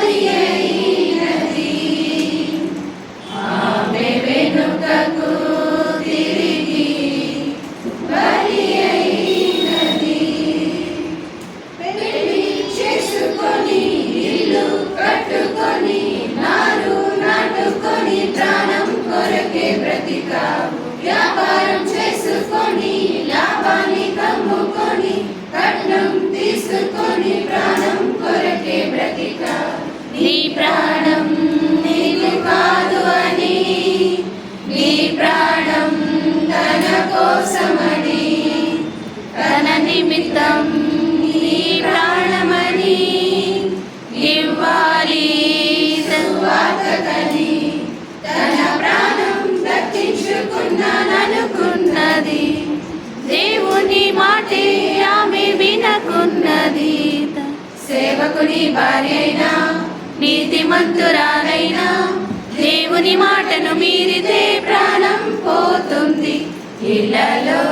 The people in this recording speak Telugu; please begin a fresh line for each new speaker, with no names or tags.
బలి అయినది. ఆమె వెనుకకు తిరిగి బలి అయినది. పెళ్లి చేసుకొని ఇల్లు కట్టుకొని నారు నాటుకొని ప్రాణం కొరకే బ్రతికావు. వ్యాపారం చేసుకొని లాభాన్ని కమ్ముకొని కట్నం తీసుకొని ప్రాణం కొరకే బ్రతికావు. నీ ప్రాణం నీకు కాదు అని, నీ ప్రాణం తన కోసమని, తన నిమిత్తం నీ ప్రాణమని ఇవ్వాలి సువార్తకని తన ప్రాణం దక్కించుకున్నాననుకున్నది. దేవుని మాటే ఆమె వినకున్నది. సేవకుని భార్య అయినా నీతిమంతురాలైనా దేవుని మాటను మీరితే ప్రాణం పోతుంది. ఇళ్ళలో